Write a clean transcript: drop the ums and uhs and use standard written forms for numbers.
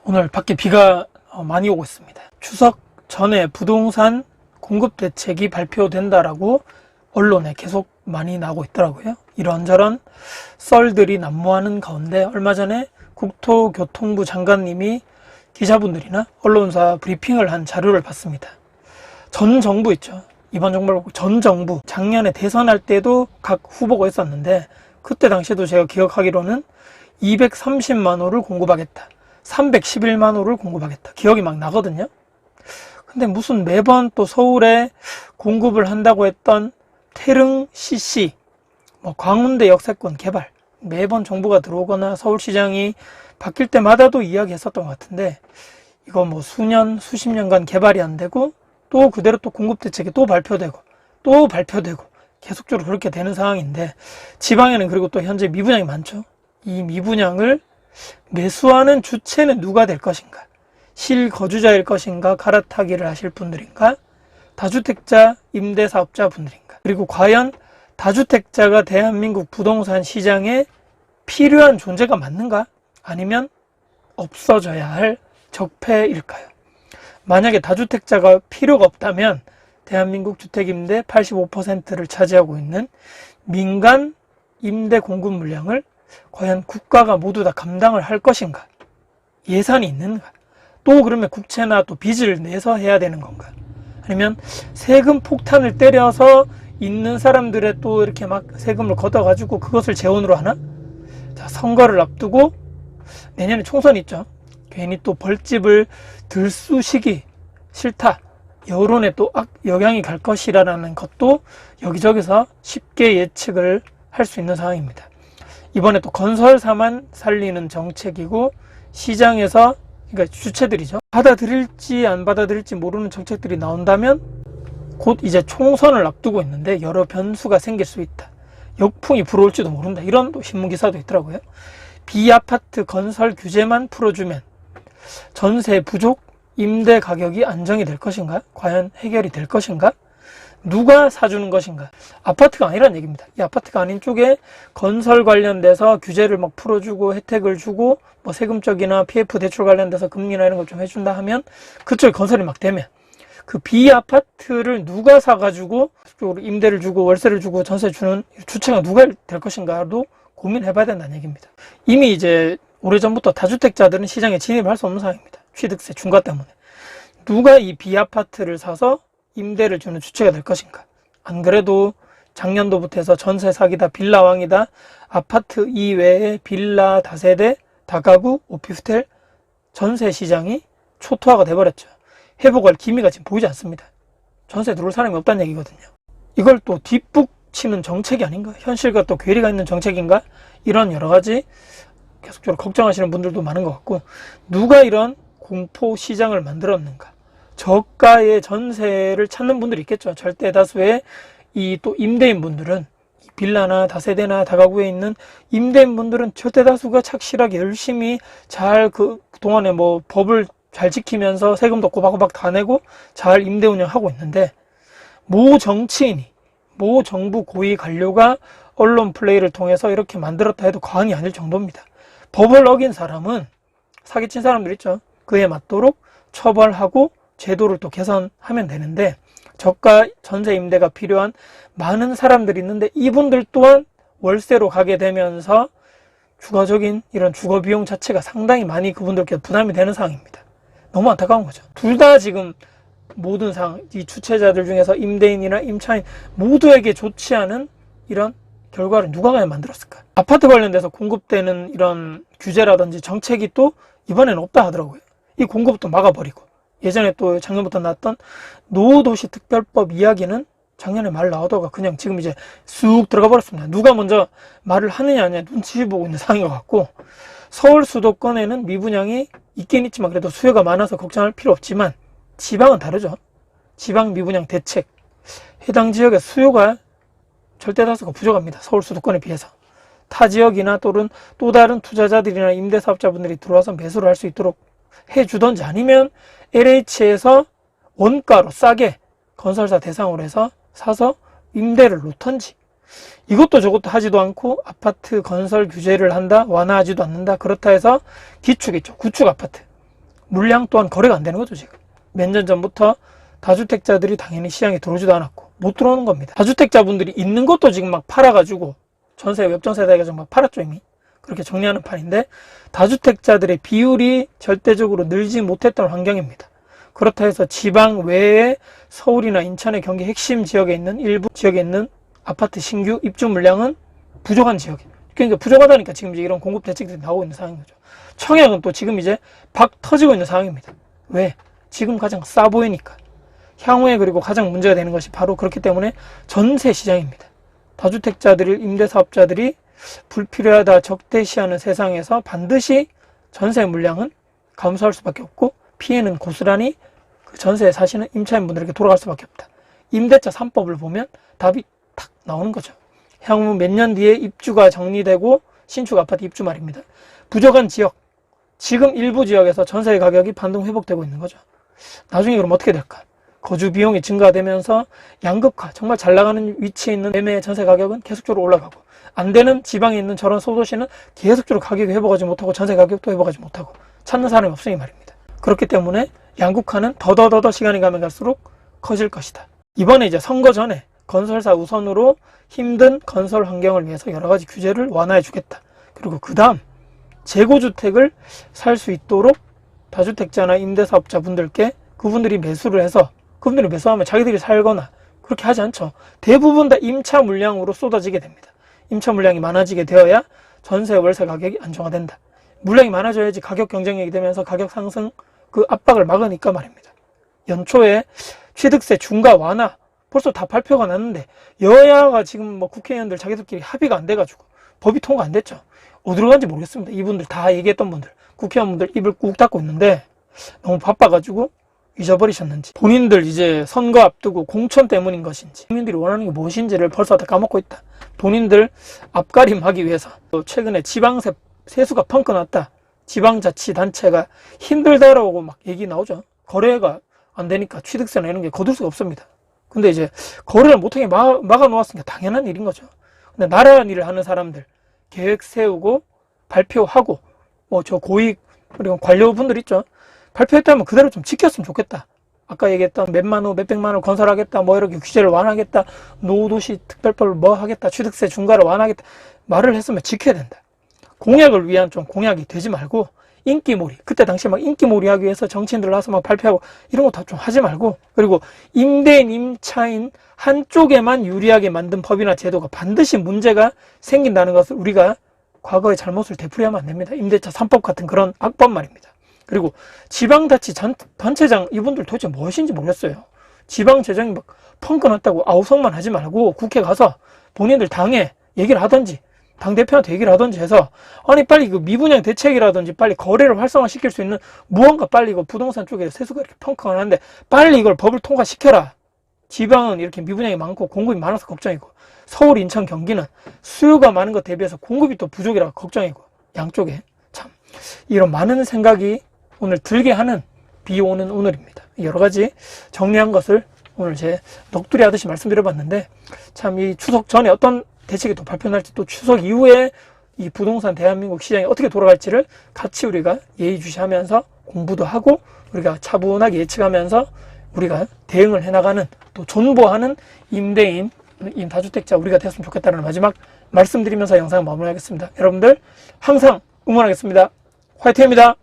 오늘 밖에 비가 많이 오고 있습니다. 추석 전에 부동산 공급 대책이 발표된다라고 언론에 계속 많이 나오고 있더라고요. 이런저런 썰들이 난무하는 가운데 얼마 전에 국토교통부 장관님이 기자분들이나 언론사 브리핑을 한 자료를 봤습니다. 전 정부 있죠. 이번 정부 전 정부 작년에 대선할 때도 각 후보가 있었는데 그때 당시에도 제가 기억하기로는 230만 호를 공급하겠다, 311만 호를 공급하겠다, 기억이 막 나거든요. 근데 무슨 매번 또 서울에 공급을 한다고 했던 태릉 CC, 광운대 역세권 개발, 매번 정부가 들어오거나 서울시장이 바뀔 때마다도 이야기했었던 것 같은데, 이거 수년, 수십 년간 개발이 안 되고 또 그대로 또 공급 대책이 또 발표되고 또 발표되고 계속적으로 그렇게 되는 상황인데, 지방에는 그리고 또 현재 미분양이 많죠. 이 미분양을 매수하는 주체는 누가 될 것인가? 실거주자일 것인가? 갈아타기를 하실 분들인가? 다주택자 임대사업자 분들인가? 그리고 과연 다주택자가 대한민국 부동산 시장에 필요한 존재가 맞는가? 아니면 없어져야 할 적폐일까요? 만약에 다주택자가 필요가 없다면 대한민국 주택임대 85%를 차지하고 있는 민간 임대 공급 물량을 과연 국가가 모두 다 감당을 할 것인가? 예산이 있는가? 또 그러면 국채나 또 빚을 내서 해야 되는 건가? 아니면 세금 폭탄을 때려서 있는 사람들의 또 이렇게 막 세금을 걷어가지고 그것을 재원으로 하나? 자, 선거를 앞두고 내년에 총선이 있죠. 괜히 또 벌집을 들쑤시기 싫다, 여론에 또 영향이 갈 것이라는 것도 여기저기서 쉽게 예측을 할 수 있는 상황입니다. 이번에 또 건설사만 살리는 정책이고, 시장에서, 그러니까 주체들이죠, 받아들일지 안 받아들일지 모르는 정책들이 나온다면 곧 이제 총선을 앞두고 있는데 여러 변수가 생길 수 있다, 역풍이 불어올지도 모른다, 이런 또 신문 기사도 있더라고요. 비아파트 건설 규제만 풀어주면 전세 부족, 임대 가격이 안정이 될 것인가? 과연 해결이 될 것인가? 누가 사주는 것인가? 아파트가 아니란 얘기입니다. 이 아파트가 아닌 쪽에 건설 관련돼서 규제를 막 풀어주고 혜택을 주고 세금적이나 PF 대출 관련돼서 금리나 이런 걸 좀 해준다 하면 그쪽에 건설이 막 되면 그 비아파트를 누가 사가지고 그쪽으로 임대를 주고 월세를 주고 전세 주는 주체가 누가 될 것인가도 고민해봐야 된다는 얘기입니다. 이미 이제 오래전부터 다주택자들은 시장에 진입할 수 없는 상황입니다. 취득세 중과 때문에. 누가 이 비아파트를 사서 임대를 주는 주체가 될 것인가? 안 그래도 작년도부터 해서 전세 사기다, 빌라왕이다, 아파트 이외에 빌라, 다세대, 다가구, 오피스텔, 전세 시장이 초토화가 돼버렸죠. 회복할 기미가 지금 보이지 않습니다. 전세 들어올 사람이 없다는 얘기거든요. 이걸 또 뒷북치는 정책이 아닌가? 현실과 또 괴리가 있는 정책인가? 이런 여러 가지 계속적으로 걱정하시는 분들도 많은 것 같고, 누가 이런 공포 시장을 만들었는가? 저가의 전세를 찾는 분들이 있겠죠. 절대 다수의 이 또 임대인 분들은, 빌라나 다세대나 다가구에 있는 임대인 분들은 절대 다수가 착실하게 열심히 잘 그동안에 법을 잘 지키면서 세금도 꼬박꼬박 다 내고 잘 임대 운영하고 있는데, 모 정치인이, 모 정부 고위 관료가 언론 플레이를 통해서 이렇게 만들었다 해도 과언이 아닐 정도입니다. 법을 어긴 사람은, 사기친 사람들 있죠, 그에 맞도록 처벌하고 제도를 또 개선하면 되는데, 저가 전세 임대가 필요한 많은 사람들이 있는데 이분들 또한 월세로 가게 되면서 추가적인 이런 주거 비용 자체가 상당히 많이 그분들께 부담이 되는 상황입니다. 너무 안타까운 거죠. 둘 다 지금 모든 상황, 이 주체자들 중에서 임대인이나 임차인 모두에게 좋지 않은 이런 결과를 누가 과연 만들었을까? 아파트 관련돼서 공급되는 이런 규제라든지 정책이 또 이번에는 없다 하더라고요. 이 공급도 막아버리고, 예전에 또 작년부터 나왔던 노후도시 특별법 이야기는 작년에 말 나오다가 그냥 지금 이제 쑥 들어가 버렸습니다. 누가 먼저 말을 하느냐 아니냐 눈치 보고 있는 상황인 것 같고, 서울 수도권에는 미분양이 있긴 있지만 그래도 수요가 많아서 걱정할 필요 없지만, 지방은 다르죠. 지방 미분양 대책, 해당 지역의 수요가 절대 다수가 부족합니다. 서울 수도권에 비해서. 타 지역이나 또는 또 다른 투자자들이나 임대사업자분들이 들어와서 매수를 할 수 있도록 해주던지, 아니면 LH에서 원가로 싸게 건설사 대상으로 해서 사서 임대를 놓던지, 이것도 저것도 하지도 않고 아파트 건설 규제를 한다, 완화하지도 않는다, 그렇다 해서 기축 있죠, 구축 아파트, 물량 또한 거래가 안 되는 거죠. 지금 몇 년 전부터 다주택자들이 당연히 시장에 들어오지도 않았고 못 들어오는 겁니다. 다주택자분들이 있는 것도 지금 막 팔아가지고 전세 역전세다 해가지고 막 팔았죠. 이미 그렇게 정리하는 판인데, 다주택자들의 비율이 절대적으로 늘지 못했던 환경입니다. 그렇다 해서 지방 외에 서울이나 인천의 경기 핵심 지역에 있는 일부 지역에 있는 아파트 신규 입주 물량은 부족한 지역이에요. 그러니까 부족하다니까 지금 이제 이런 공급 대책들이 나오고 있는 상황인 거죠. 청약은 또 지금 이제 박 터지고 있는 상황입니다. 왜? 지금 가장 싸 보이니까. 향후에 그리고 가장 문제가 되는 것이 바로 그렇기 때문에 전세 시장입니다. 다주택자들, 임대사업자들이 불필요하다 적대시하는 세상에서 반드시 전세 물량은 감소할 수밖에 없고, 피해는 고스란히 그 전세에 사시는 임차인분들에게 돌아갈 수밖에 없다. 임대차 3법을 보면 답이 탁 나오는 거죠. 향후 몇 년 뒤에 입주가 정리되고 신축 아파트 입주 말입니다. 부족한 지역, 지금 일부 지역에서 전세 가격이 반등 회복되고 있는 거죠. 나중에 그럼 어떻게 될까? 거주 비용이 증가되면서 양극화, 정말 잘 나가는 위치에 있는 매매 전세 가격은 계속적으로 올라가고, 안 되는 지방에 있는 저런 소도시는 계속적으로 가격이 회복하지 못하고 전세 가격도 회복하지 못하고 찾는 사람이 없으니 말입니다. 그렇기 때문에 양극화는 더더더 시간이 가면 갈수록 커질 것이다. 이번에 이제 선거 전에 건설사 우선으로 힘든 건설 환경을 위해서 여러 가지 규제를 완화해 주겠다. 그리고 그 다음 재고주택을 살 수 있도록 다주택자나 임대사업자 분들께 그분들이 매수를 해서, 그분들이 매수하면 자기들이 살거나 그렇게 하지 않죠. 대부분 다 임차 물량으로 쏟아지게 됩니다. 임차 물량이 많아지게 되어야 전세 월세 가격이 안정화된다. 물량이 많아져야지 가격 경쟁력이 되면서 가격 상승 그 압박을 막으니까 말입니다. 연초에 취득세 중과 완화 벌써 다 발표가 났는데, 여야가 지금 뭐 국회의원들 자기들끼리 합의가 안 돼가지고 법이 통과 안 됐죠. 어디로 간지 모르겠습니다. 이분들 다 얘기했던 분들, 국회의원분들 입을 꾹 닫고 있는데 너무 바빠가지고 잊어버리셨는지, 본인들 이제 선거 앞두고 공천 때문인 것인지, 국민들이 원하는 게 무엇인지를 벌써 다 까먹고 있다. 본인들 앞가림하기 위해서 또 최근에 지방세 세수가 펑크 났다, 지방자치단체가 힘들다라고 막 얘기 나오죠. 거래가 안 되니까 취득세나 이런 게 거둘 수가 없습니다. 근데 이제 거래를 못하게 막아 놓았으니까 당연한 일인 거죠. 근데 나라 일을 하는 사람들, 계획 세우고 발표하고 뭐 저 고위 그리고 관료분들 있죠. 발표했다면 그대로 좀 지켰으면 좋겠다. 아까 얘기했던 몇만 원, 몇백만 원 건설하겠다, 뭐 이렇게 규제를 완화하겠다, 노후도시 특별법을 뭐 하겠다, 취득세 중과를 완화하겠다 말을 했으면 지켜야 된다. 공약을 위한 좀 공약이 되지 말고 인기몰이, 그때 당시에 막 인기몰이 하기 위해서 정치인들 나와서 막 발표하고 이런 거 다 좀 하지 말고, 그리고 임대인, 임차인 한쪽에만 유리하게 만든 법이나 제도가 반드시 문제가 생긴다는 것을 우리가 과거의 잘못을 되풀이하면 안 됩니다. 임대차 3법 같은 그런 악법 말입니다. 그리고 지방자치단체장 이분들 도대체 무엇인지 모르겠어요. 지방재정이 막 펑크 났다고 아우성만 하지 말고 국회 가서 본인들 당에 얘기를 하든지 당대표한테 얘기를 하든지 해서, 아니 빨리 그 미분양 대책이라든지 빨리 거래를 활성화시킬 수 있는 무언가 빨리 이거 부동산 쪽에 세수가 이렇게 펑크가 나는데 빨리 이걸 법을 통과시켜라. 지방은 이렇게 미분양이 많고 공급이 많아서 걱정이고, 서울, 인천, 경기는 수요가 많은 것 대비해서 공급이 또 부족이라 걱정이고, 양쪽에 참 이런 많은 생각이 오늘 들게 하는 비 오는 오늘입니다. 여러 가지 정리한 것을 오늘 제 넋두리 하듯이 말씀드려봤는데, 참 이 추석 전에 어떤 대책이 또 발표날지, 또 추석 이후에 이 부동산 대한민국 시장이 어떻게 돌아갈지를 같이 우리가 예의주시하면서 공부도 하고 우리가 차분하게 예측하면서 우리가 대응을 해나가는, 또 존버하는 임대인, 다주택자 우리가 됐으면 좋겠다는 마지막 말씀드리면서 영상 마무리하겠습니다. 여러분들 항상 응원하겠습니다. 화이팅입니다.